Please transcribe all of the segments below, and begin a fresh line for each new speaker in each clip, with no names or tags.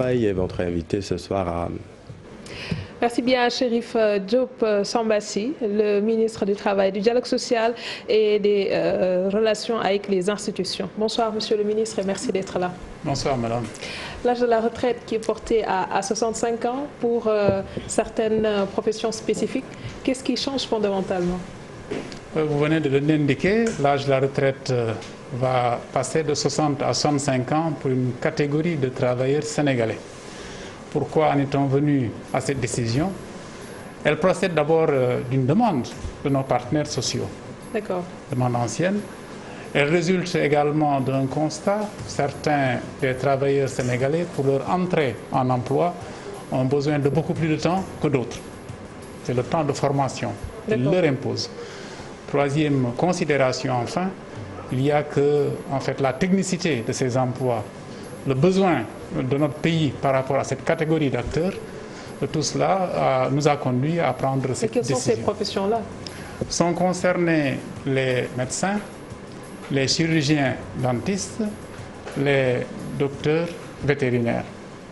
Et votre invité ce soir à...
Merci bien, Chérif Diop Sambassi, le ministre du Travail, du Dialogue social et des relations avec les institutions. Bonsoir, monsieur le ministre, et merci d'être là.
Bonsoir, madame.
L'âge de la retraite qui est porté à 65 ans pour certaines professions spécifiques. Qu'est-ce qui change fondamentalement?
Vous venez de l'indiquer, l'âge de la retraite va passer de 60 à 65 ans pour une catégorie de travailleurs sénégalais. Pourquoi en est-on venu à cette décision? Elle procède d'abord d'une demande de nos partenaires sociaux.
D'accord.
Demande ancienne. Elle résulte également d'un constat. Certains des travailleurs sénégalais, pour leur entrée en emploi, ont besoin de beaucoup plus de temps que d'autres. C'est le temps de formation qu'il leur impose. Troisième considération, enfin, il y a que en fait, la technicité de ces emplois, le besoin de notre pays par rapport à cette catégorie d'acteurs, tout cela nous a conduit à prendre cette décision.
Et quelles sont ces professions-là?
Sont concernés les médecins, les chirurgiens dentistes, les docteurs vétérinaires.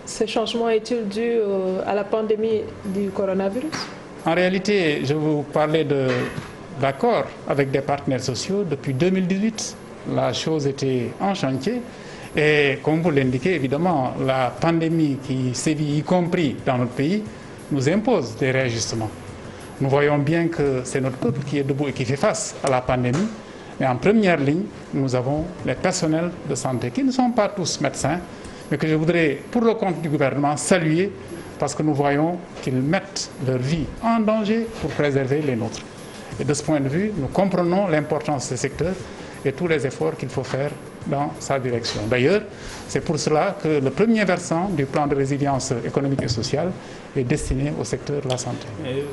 Ce changement est-il dû à la pandémie du coronavirus?
En réalité, je vous parlais d'accord avec des partenaires sociaux. Depuis 2018, la chose était en chantier. Et comme vous l'indiquez, évidemment, la pandémie qui sévit, y compris dans notre pays, nous impose des réajustements. Nous voyons bien que c'est notre peuple qui est debout et qui fait face à la pandémie. Mais en première ligne, nous avons les personnels de santé qui ne sont pas tous médecins, mais que je voudrais, pour le compte du gouvernement, saluer parce que nous voyons qu'ils mettent leur vie en danger pour préserver les nôtres. Et de ce point de vue, nous comprenons l'importance de ce secteur et tous les efforts qu'il faut faire dans sa direction. D'ailleurs, c'est pour cela que le premier versant du plan de résilience économique et sociale est destiné au secteur de la santé.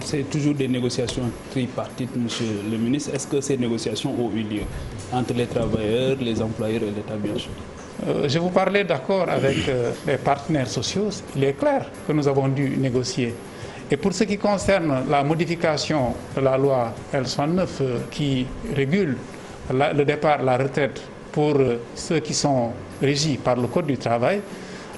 C'est toujours des négociations tripartites, monsieur le ministre. Est-ce que ces négociations ont eu lieu entre les travailleurs, les employeurs et l'État, bien sûr?
Je vous parlais d'accord avec les partenaires sociaux. Il est clair que nous avons dû négocier. Et pour ce qui concerne la modification de la loi L69 qui régule le départ à la retraite pour ceux qui sont régis par le Code du travail,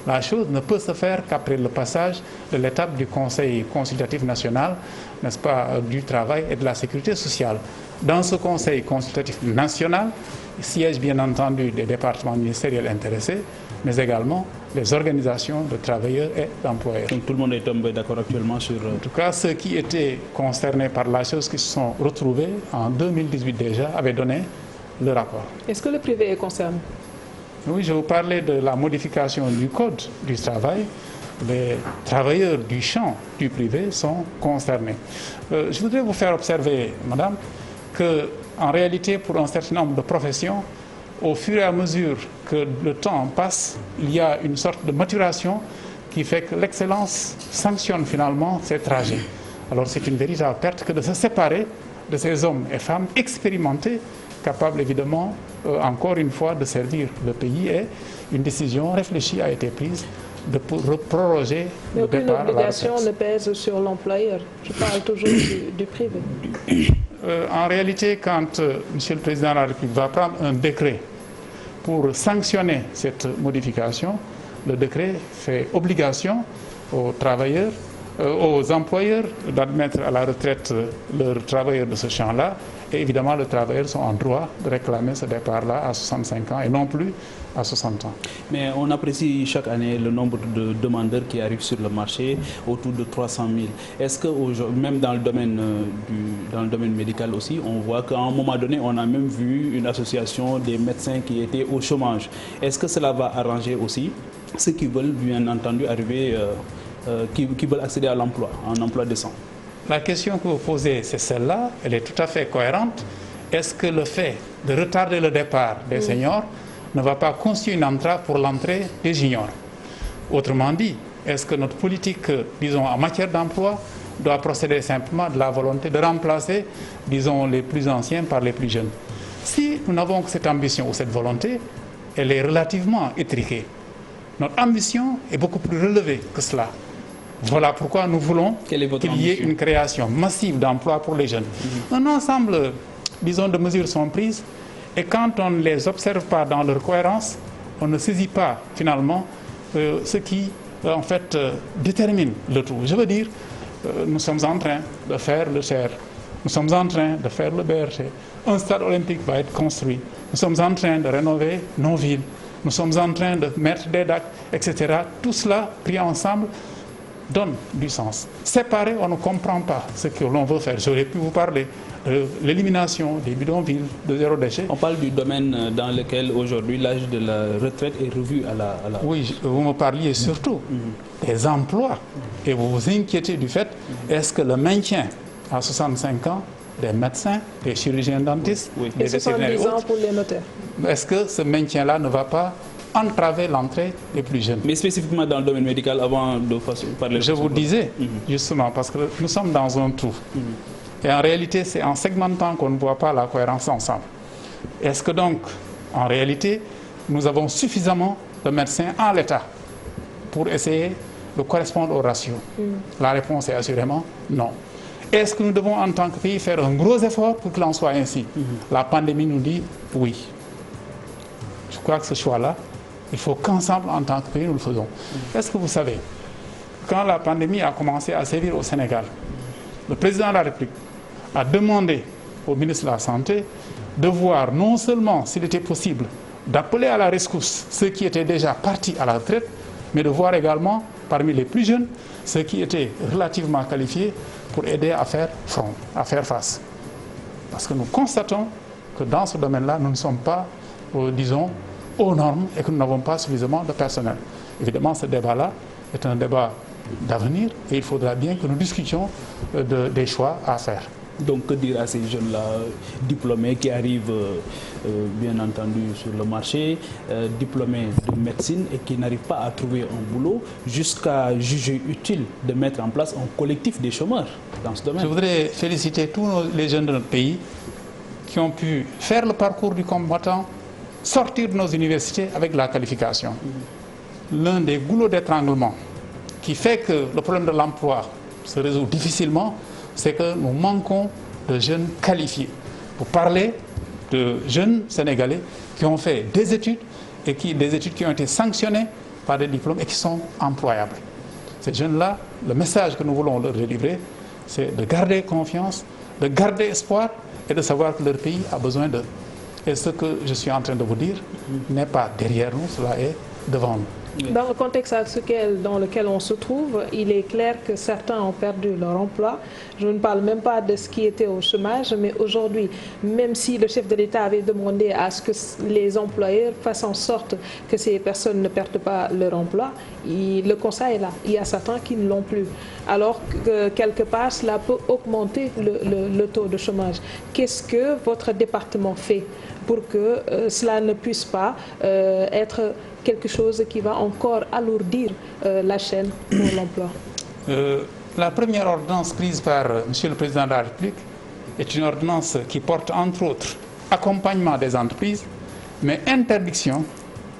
la chose ne peut se faire qu'après le passage de l'étape du Conseil consultatif national, n'est-ce pas, du travail et de la sécurité sociale. Dans ce Conseil consultatif national, siègent bien entendu des départements ministériels intéressés, mais également les organisations de travailleurs et d'employeurs.
Donc tout le monde est tombé d'accord actuellement sur...
En tout cas, ceux qui étaient concernés par la chose, qui se sont retrouvés en 2018 déjà, avaient donné le rapport.
Est-ce que le privé est concerné?
Oui, je vous parlais de la modification du Code du travail. Les travailleurs du champ du privé sont concernés. Je voudrais vous faire observer, madame, qu'en réalité, pour un certain nombre de professions, au fur et à mesure que le temps passe, il y a une sorte de maturation qui fait que l'excellence sanctionne finalement ces trajets. Alors c'est une véritable perte que de se séparer de ces hommes et femmes expérimentés, capables évidemment, encore une fois, de servir le pays, et une décision réfléchie a été prise de proroger le départ à la retraite.
Aucune obligation ne pèse sur l'employeur. Je parle toujours du privé.
En réalité, quand M. le Président de la République va prendre un décret pour sanctionner cette modification, le décret fait obligation aux travailleurs, aux employeurs d'admettre à la retraite leurs travailleurs de ce champ-là. Et évidemment, les travailleurs sont en droit de réclamer ce départ-là à 65 ans et non plus à 60 ans.
Mais on apprécie chaque année le nombre de demandeurs qui arrivent sur le marché, autour de 300 000. Est-ce que même dans le domaine médical aussi, on voit qu'à un moment donné, on a même vu une association des médecins qui étaient au chômage. Est-ce que cela va arranger aussi ceux qui veulent bien entendu arriver, qui veulent accéder à l'emploi, à un emploi décent?
La question que vous posez, c'est celle-là, elle est tout à fait cohérente. Est-ce que le fait de retarder le départ des seniors ne va pas constituer une entrave pour l'entrée des juniors? Autrement dit, est-ce que notre politique, disons, en matière d'emploi, doit procéder simplement de la volonté de remplacer, disons, les plus anciens par les plus jeunes? Si nous n'avons que cette ambition ou cette volonté, elle est relativement étriquée. Notre ambition est beaucoup plus relevée que cela. Voilà pourquoi nous voulons qu'il y ait une création massive d'emplois pour les jeunes. Un ensemble, disons, de mesures sont prises, et quand on ne les observe pas dans leur cohérence, on ne saisit pas finalement ce qui en fait, détermine le tout. Je veux dire, nous sommes en train de faire le TER, nous sommes en train de faire le BRT, un stade olympique va être construit, nous sommes en train de rénover nos villes, nous sommes en train de mettre des DAC, etc. Tout cela, pris ensemble, donne du sens. Séparé, on ne comprend pas ce que l'on veut faire. J'aurais pu vous parler de l'élimination des bidonvilles, de zéro déchet.
On parle du domaine dans lequel aujourd'hui l'âge de la retraite est revu à la...
Oui, vous me parliez surtout des emplois. Et vous vous inquiétez du fait, est-ce que le maintien à 65 ans des médecins, des chirurgiens dentistes, des vétérinaires et
70 ans
autres,
pour les notaires.
est-ce que ce maintien-là ne va pas entraver l'entrée des plus jeunes?
Mais spécifiquement dans le domaine médical, avant de parler...
Je vous disais, justement, parce que nous sommes dans un trou. Et en réalité, c'est en segmentant qu'on ne voit pas la cohérence ensemble. Est-ce que donc, en réalité, nous avons suffisamment de médecins en l'état pour essayer de correspondre au ratio? La réponse est assurément non. Est-ce que nous devons, en tant que pays, faire un gros effort pour qu'il en soit ainsi? La pandémie nous dit oui. Je crois que ce choix-là, il faut qu'ensemble, en tant que pays, nous le faisons. Est-ce que vous savez, quand la pandémie a commencé à sévir au Sénégal, le président de la République a demandé au ministre de la Santé de voir non seulement s'il était possible d'appeler à la rescousse ceux qui étaient déjà partis à la retraite, mais de voir également, parmi les plus jeunes, ceux qui étaient relativement qualifiés pour aider à faire front, à faire face. Parce que nous constatons que dans ce domaine-là, nous ne sommes pas, disons, aux normes et que nous n'avons pas suffisamment de personnel. Évidemment, ce débat-là est un débat d'avenir et il faudra bien que nous discutions des choix à faire.
Donc, que dire à ces jeunes-là, diplômés qui arrivent, bien entendu, sur le marché, diplômés de médecine et qui n'arrivent pas à trouver un boulot, jusqu'à juger utile de mettre en place un collectif des chômeurs dans ce domaine?
Je voudrais féliciter tous les jeunes de notre pays qui ont pu faire le parcours du combattant, sortir de nos universités avec la qualification. L'un des goulots d'étranglement qui fait que le problème de l'emploi se résout difficilement, c'est que nous manquons de jeunes qualifiés. Vous parlez de jeunes Sénégalais qui ont fait des études et des études qui ont été sanctionnées par des diplômes et qui sont employables. Ces jeunes-là, le message que nous voulons leur délivrer, c'est de garder confiance, de garder espoir et de savoir que leur pays a besoin d'eux. Et ce que je suis en train de vous dire n'est pas derrière nous, cela est devant nous.
Dans le contexte dans lequel on se trouve, il est clair que certains ont perdu leur emploi. Je ne parle même pas de ce qui était au chômage, mais aujourd'hui, même si le chef de l'État avait demandé à ce que les employeurs fassent en sorte que ces personnes ne perdent pas leur emploi, le constat est là. Il y a certains qui ne l'ont plus. Alors que quelque part, cela peut augmenter le taux de chômage. Qu'est-ce que votre département fait pour que cela ne puisse pas être quelque chose qui va encore alourdir la chaîne pour l'emploi?
La première ordonnance prise par M. le Président de la République est une ordonnance qui porte entre autres accompagnement des entreprises, mais interdiction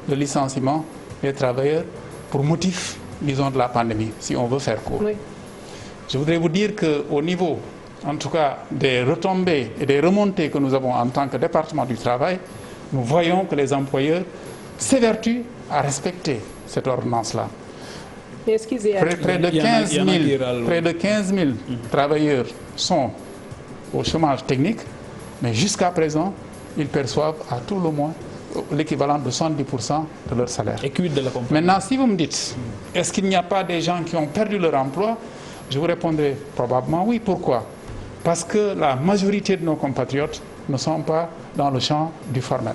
de licenciement des travailleurs pour motif, disons, de la pandémie, si on veut faire court.
Oui.
Je voudrais vous dire qu'au niveau, en tout cas, des retombées et des remontées que nous avons en tant que département du travail, nous voyons que les employeurs s'évertuent à respecter cette ordonnance-là. Près de 15 000 travailleurs sont au chômage technique, mais jusqu'à présent, ils perçoivent à tout le moins l'équivalent de 70% de leur salaire.
Et quid de la compagnie?
Maintenant, si vous me dites, est-ce qu'il n'y a pas des gens qui ont perdu leur emploi? Je vous répondrai probablement oui. Pourquoi? Parce que la majorité de nos compatriotes ne sont pas dans le champ du formel.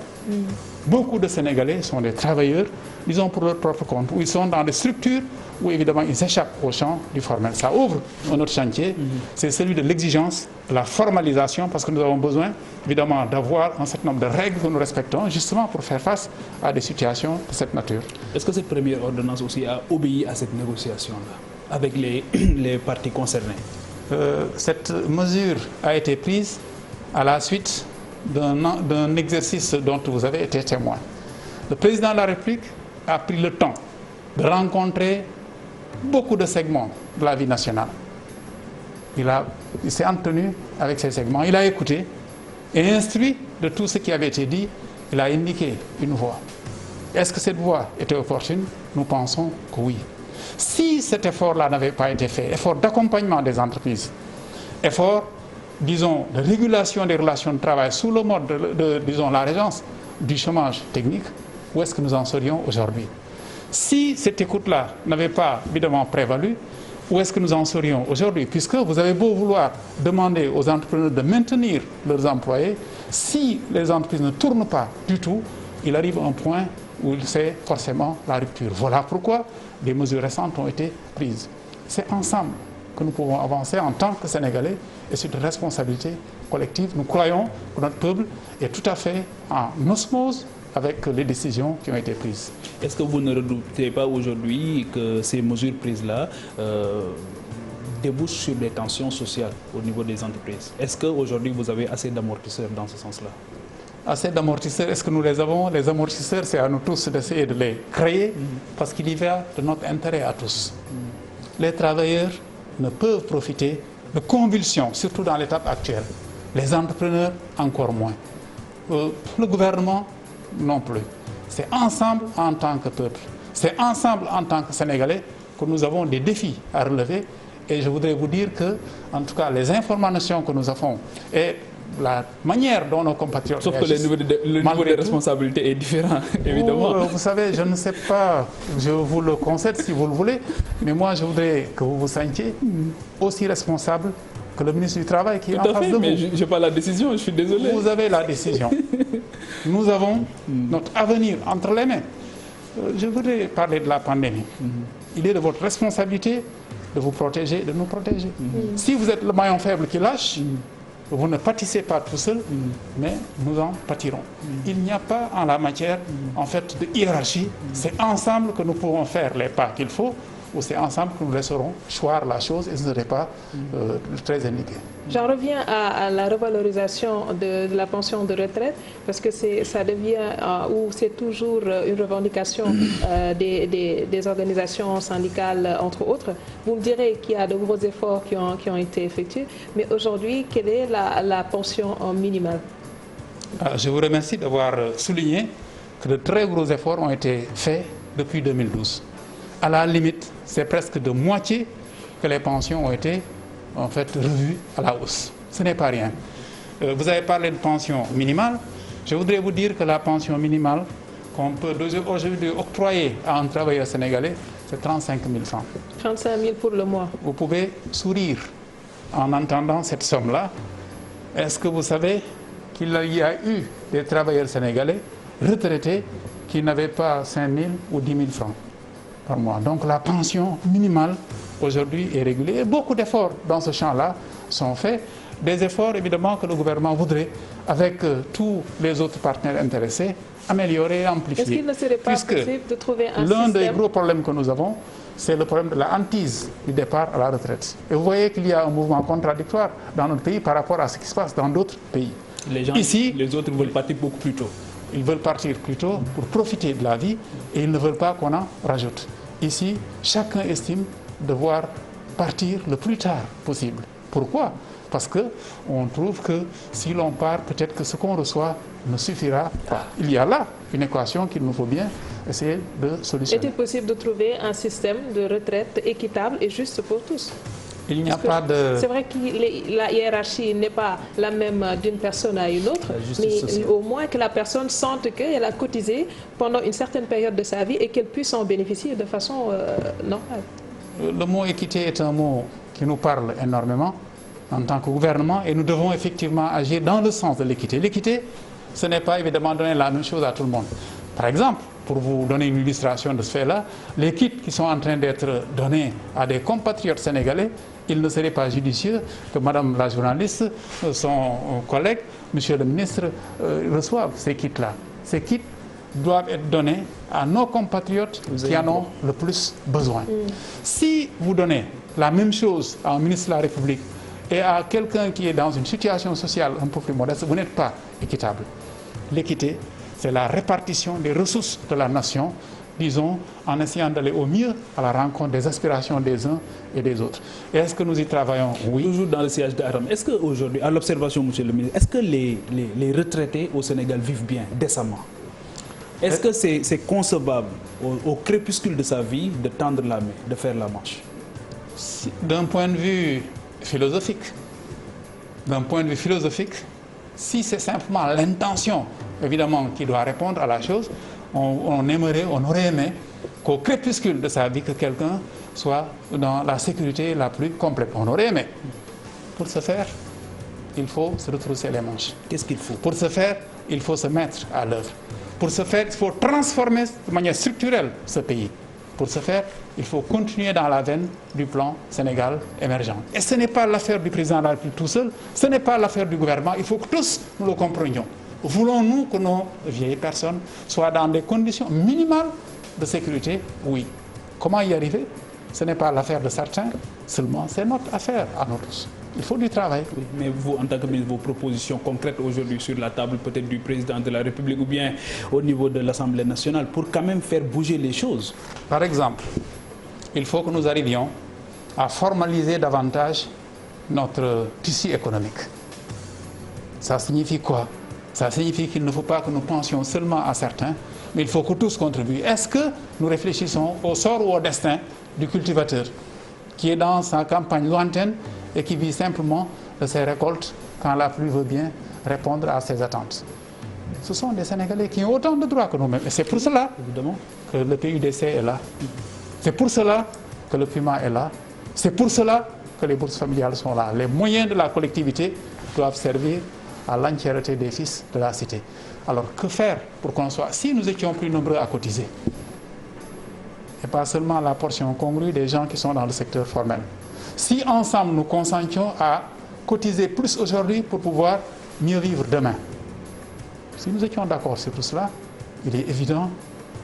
Beaucoup de Sénégalais sont des travailleurs, disons pour leur propre compte, où ils sont dans des structures où évidemment ils échappent au champ du formel. Ça ouvre un autre chantier, c'est celui de l'exigence, de la formalisation, parce que nous avons besoin évidemment d'avoir un certain nombre de règles que nous respectons, justement pour faire face à des situations de cette nature.
Est-ce que cette première ordonnance aussi a obéi à cette négociation-là, avec les parties concernées?
Cette mesure a été prise à la suite d'un exercice dont vous avez été témoin. Le président de la République a pris le temps de rencontrer beaucoup de segments de la vie nationale. Il s'est entretenu avec ces segments, il a écouté et instruit de tout ce qui avait été dit, il a indiqué une voie. Est-ce que cette voie était opportune? Nous pensons que oui. Si cet effort-là n'avait pas été fait, effort d'accompagnement des entreprises, effort, disons, de régulation des relations de travail sous le mode disons, la régence du chômage technique, où est-ce que nous en serions aujourd'hui? Si cette écoute-là n'avait pas évidemment prévalu, où est-ce que nous en serions aujourd'hui? Puisque vous avez beau vouloir demander aux entrepreneurs de maintenir leurs employés, si les entreprises ne tournent pas du tout, il arrive un point où c'est forcément la rupture. Voilà pourquoi des mesures récentes ont été prises. C'est ensemble que nous pouvons avancer en tant que Sénégalais et c'est une responsabilité collective. Nous croyons que notre peuple est tout à fait en osmose avec les décisions qui ont été prises.
Est-ce que vous ne redoutez pas aujourd'hui que ces mesures prises-là débouchent sur des tensions sociales au niveau des entreprises? Est-ce qu'aujourd'hui vous avez assez d'amortisseurs dans ce sens-là?
Assez d'amortisseurs, est-ce que nous les avons? Les amortisseurs, c'est à nous tous d'essayer de les créer parce qu'il y va de notre intérêt à tous. Les travailleurs ne peuvent profiter de convulsions, surtout dans l'étape actuelle. Les entrepreneurs, encore moins. Le gouvernement, non plus. C'est ensemble en tant que peuple, c'est ensemble en tant que Sénégalais que nous avons des défis à relever. Et je voudrais vous dire que, en tout cas, les informations que nous avons et la manière dont nos compatriotes
sauf que le niveau de responsabilité est différent, évidemment.
Vous savez, je ne sais pas, je vous le concède si vous le voulez, mais moi je voudrais que vous vous sentiez aussi responsable que le ministre du Travail qui est en face de vous.
Mais je n'ai pas la décision, je suis désolé.
Vous avez la décision. Nous avons notre avenir entre les mains. Je voudrais parler de la pandémie. Il est de votre responsabilité de vous protéger, de nous protéger. Si vous êtes le maillon faible qui lâche, vous ne pâtissez pas tout seul, mais nous en pâtirons. Il n'y a pas en la matière, en fait, de hiérarchie. C'est ensemble que nous pouvons faire les pas qu'il faut, ou c'est ensemble que nous laisserons choir la chose et ce ne serait pas très indiqué.
J'en reviens à la revalorisation de la pension de retraite, parce que ça devient, ou c'est toujours une revendication des organisations syndicales, entre autres. Vous me direz qu'il y a de gros efforts qui ont été effectués, mais aujourd'hui, quelle est la pension minimale?
Je vous remercie d'avoir souligné que de très gros efforts ont été faits depuis 2012. À la limite, c'est presque de moitié que les pensions ont été en fait revues à la hausse. Ce n'est pas rien. Vous avez parlé de pension minimale. Je voudrais vous dire que la pension minimale qu'on peut aujourd'hui octroyer à un travailleur sénégalais, c'est 35 000 francs.
35 000 pour le mois.
Vous pouvez sourire en entendant cette somme-là. Est-ce que vous savez qu'il y a eu des travailleurs sénégalais retraités qui n'avaient pas 5 000 ou 10 000 francs par mois? Donc la pension minimale aujourd'hui est régulée. Et beaucoup d'efforts dans ce champ-là sont faits. Des efforts évidemment que le gouvernement voudrait, avec tous les autres partenaires intéressés, améliorer et amplifier.
Est-ce qu'il ne serait pas possible de trouver un système?
L'un des gros problèmes que nous avons, c'est le problème de la hantise du départ à la retraite. Et vous voyez qu'il y a un mouvement contradictoire dans notre pays par rapport à ce qui se passe dans d'autres pays.
Les gens,
ici,
les autres veulent partir beaucoup plus tôt.
Ils veulent partir plus tôt pour profiter de la vie et ils ne veulent pas qu'on en rajoute. Ici, chacun estime devoir partir le plus tard possible. Pourquoi? Parce qu'on trouve que si l'on part, peut-être que ce qu'on reçoit ne suffira pas. Il y a là une équation qu'il nous faut bien essayer de solutionner.
Est-il possible de trouver un système de retraite équitable et juste pour tous?
Il n'y a pas de...
C'est vrai que la hiérarchie n'est pas la même d'une personne à une autre, mais au moins que la personne sente qu'elle a cotisé pendant une certaine période de sa vie et qu'elle puisse en bénéficier de façon normale.
Le mot équité est un mot qui nous parle énormément en tant que gouvernement et nous devons effectivement agir dans le sens de l'équité. L'équité, ce n'est pas évidemment donner la même chose à tout le monde. Par exemple, pour vous donner une illustration de ce fait-là, les kits qui sont en train d'être donnés à des compatriotes sénégalais, il ne serait pas judicieux que Madame la journaliste, son collègue, Monsieur le ministre, reçoivent ces kits-là. Ces kits doivent être donnés à nos compatriotes qui en ont le plus besoin. Si vous donnez la même chose à un ministre de la République et à quelqu'un qui est dans une situation sociale un peu plus modeste, vous n'êtes pas équitable. L'équité, c'est la répartition des ressources de la nation, disons, en essayant d'aller au mieux à la rencontre des aspirations des uns et des autres. Et est-ce que nous y travaillons? Oui.
Toujours dans le siège d'Aram. Est-ce qu'aujourd'hui, à l'observation, Monsieur le ministre, est-ce que les retraités au Sénégal vivent bien, décemment? Est-ce que c'est concevable, au crépuscule de sa vie, de tendre la main, de faire la marche?
D'un point de vue philosophique, si c'est simplement l'intention, évidemment, qui doit répondre à la chose, on aurait aimé qu'au crépuscule de sa vie, que quelqu'un soit dans la sécurité la plus complète. On aurait aimé. Pour ce faire, il faut se retrousser les manches.
Qu'est-ce qu'il faut?
Pour ce faire, il faut se mettre à l'œuvre. Pour ce faire, il faut transformer de manière structurelle ce pays. Pour ce faire, il faut continuer dans la veine du plan Sénégal émergent. Et ce n'est pas l'affaire du président de la République tout seul, ce n'est pas l'affaire du gouvernement, il faut que tous nous le comprenions. Voulons-nous que nos vieilles personnes soient dans des conditions minimales de sécurité? Oui. Comment y arriver? Ce n'est pas l'affaire de certains seulement, c'est notre affaire à nous tous. Il faut du travail.
Oui, mais vous, en tant que ministre, vos propositions concrètes aujourd'hui sur la table, peut-être du président de la République ou bien au niveau de l'Assemblée nationale, pour quand même faire bouger les choses?
Par exemple, il faut que nous arrivions à formaliser davantage notre tissu économique. Ça signifie quoi? Ça signifie qu'il ne faut pas que nous pensions seulement à certains, mais il faut que tous contribuent. Est-ce que nous réfléchissons au sort ou au destin du cultivateur qui est dans sa campagne lointaine et qui vit simplement de ses récoltes quand la pluie veut bien répondre à ses attentes? Ce sont des Sénégalais qui ont autant de droits que nous-mêmes. Et c'est pour cela évidemment que le PUDC est là. C'est pour cela que le PUMA est là. C'est pour cela que les bourses familiales sont là. Les moyens de la collectivité doivent servir à l'entièreté des fils de la cité. Alors que faire pour qu'on soit... Si nous étions plus nombreux à cotiser, et pas seulement la portion congrue des gens qui sont dans le secteur formel, si ensemble nous consentions à cotiser plus aujourd'hui pour pouvoir mieux vivre demain, si nous étions d'accord sur tout cela, il est évident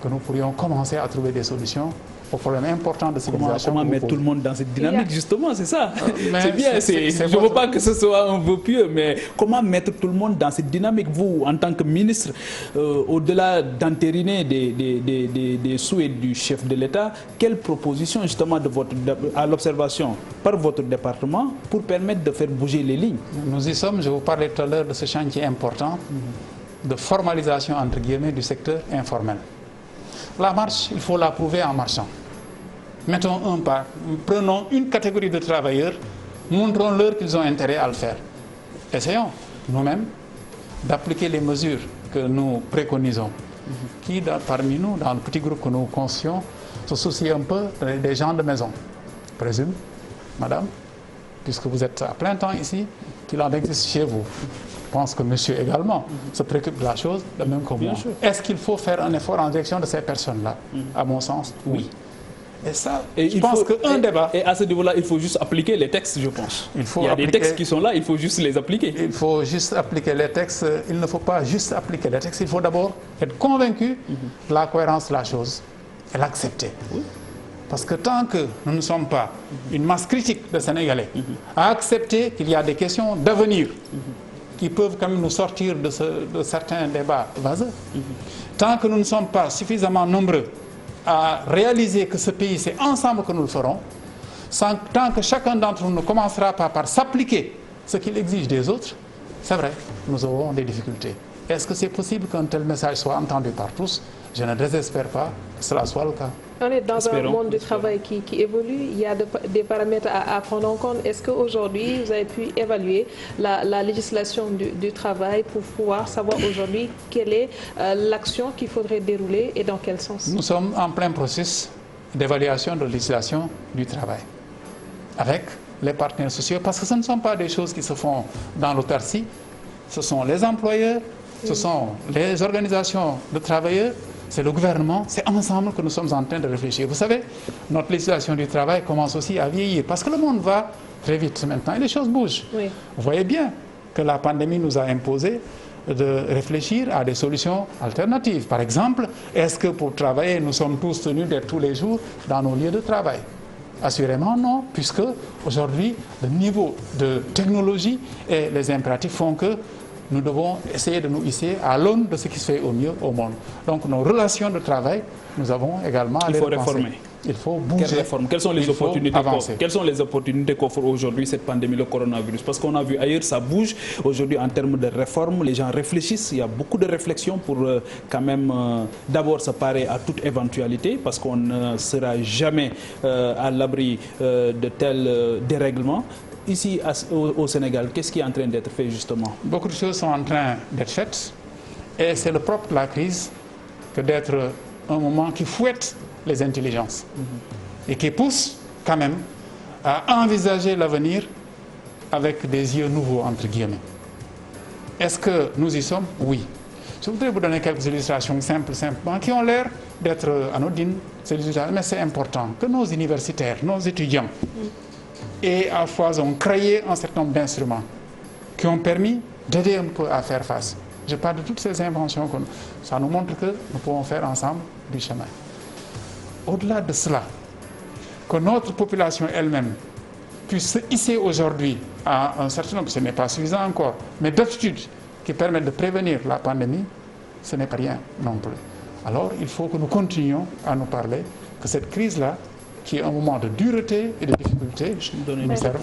que nous pourrions commencer à trouver des solutions aux problèmes importants de civilisation.
Comment mettre tout le monde dans cette dynamique, justement, c'est ça. C'est bien, je ne veux pas que ce soit un vœu pieux, mais comment mettre tout le monde dans cette dynamique? Vous, en tant que ministre, au-delà d'entériner des souhaits du chef de l'État, quelles propositions, justement, à l'observation par votre département pour permettre de faire bouger les lignes?
Nous y sommes, je vous parlais tout à l'heure de ce chantier important de formalisation, entre guillemets, du secteur informel. La marche, il faut la prouver en marchant. Mettons un pas, prenons une catégorie de travailleurs, montrons-leur qu'ils ont intérêt à le faire. Essayons, nous-mêmes, d'appliquer les mesures que nous préconisons. Qui, parmi nous, dans le petit groupe que nous constituons, se soucie un peu des gens de maison? Je présume, madame, puisque vous êtes à plein temps ici, qu'il en existe chez vous. Je pense que monsieur également se préoccupe de la chose, de même que moi. Est-ce qu'il faut faire un effort en direction de ces personnes-là? À mon sens, oui. Et ça, je pense qu'un débat...
Et à ce niveau-là, il faut juste appliquer les textes, je pense. Il y a des textes qui sont là, il faut juste les appliquer.
Il faut juste appliquer les textes. Il ne faut pas juste appliquer les textes. Il faut d'abord être convaincu de la cohérence de la chose et l'accepter. Parce que tant que nous ne sommes pas une masse critique de Sénégalais à accepter qu'il y a des questions d'avenir qui peuvent quand même nous sortir de certains débats vaseux, tant que nous ne sommes pas suffisamment nombreux à réaliser que ce pays, c'est ensemble que nous le ferons, tant que chacun d'entre nous ne commencera pas par s'appliquer ce qu'il exige des autres, c'est vrai, nous aurons des difficultés. Est-ce que c'est possible qu'un tel message soit entendu par tous? Je ne désespère pas que cela soit le cas.
On est dans un monde du travail qui évolue, il y a des paramètres à prendre en compte. Est-ce qu'aujourd'hui, vous avez pu évaluer la législation du travail pour pouvoir savoir aujourd'hui quelle est l'action qu'il faudrait dérouler et dans quel sens?
Nous sommes en plein processus d'évaluation de la législation du travail avec les partenaires sociaux, parce que ce ne sont pas des choses qui se font dans l'autarcie, ce sont les employeurs, ce sont les organisations de travailleurs, c'est le gouvernement, c'est ensemble que nous sommes en train de réfléchir. Vous savez, notre législation du travail commence aussi à vieillir parce que le monde va très vite maintenant et les choses bougent. Oui. Vous voyez bien que la pandémie nous a imposé de réfléchir à des solutions alternatives. Par exemple, est-ce que pour travailler, nous sommes tous tenus d'être tous les jours dans nos lieux de travail? Assurément non, puisque aujourd'hui, le niveau de technologie et les impératifs font que nous devons essayer de nous hisser à l'aune de ce qui se fait au mieux au monde. Donc nos relations de travail, nous avons également à les repenser. Il faut bouger.
Quelles réformes? Quelles sont les opportunités qu'offre aujourd'hui cette pandémie, le coronavirus? Parce qu'on a vu ailleurs, ça bouge. Aujourd'hui, en termes de réformes, les gens réfléchissent. Il y a beaucoup de réflexions pour quand même d'abord se parer à toute éventualité, parce qu'on ne sera jamais à l'abri de tels dérèglements. Ici, au Sénégal, qu'est-ce qui est en train d'être fait justement?
Beaucoup de choses sont en train d'être faites. Et c'est le propre de la crise que d'être un moment qui fouette les intelligences et qui pousse quand même à envisager l'avenir avec des yeux nouveaux, entre guillemets. Est-ce que nous y sommes? Oui. Je voudrais vous donner quelques illustrations simplement, qui ont l'air d'être anodines, mais c'est important que nos universitaires, nos étudiants, aient à la fois ont créé un certain nombre d'instruments qui ont permis d'aider un peu à faire face. Je parle de toutes ces inventions, ça nous montre que nous pouvons faire ensemble du chemin. Au-delà de cela, que notre population elle-même puisse se hisser aujourd'hui à un certain nombre, ce n'est pas suffisant encore, mais d'aptitudes qui permettent de prévenir la pandémie, ce n'est pas rien non plus. Alors il faut que nous continuions à nous parler que cette crise-là, qui est un moment de dureté et de difficulté, nous serve.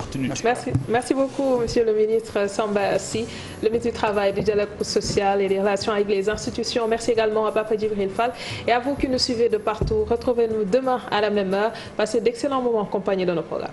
Merci beaucoup, Monsieur le ministre Samba Sy, le ministre du Travail, du Dialogue social et des relations avec les institutions. Merci également à Papa Djibril Fall et à vous qui nous suivez de partout. Retrouvez-nous demain à la même heure. Passez d'excellents moments en compagnie de nos programmes.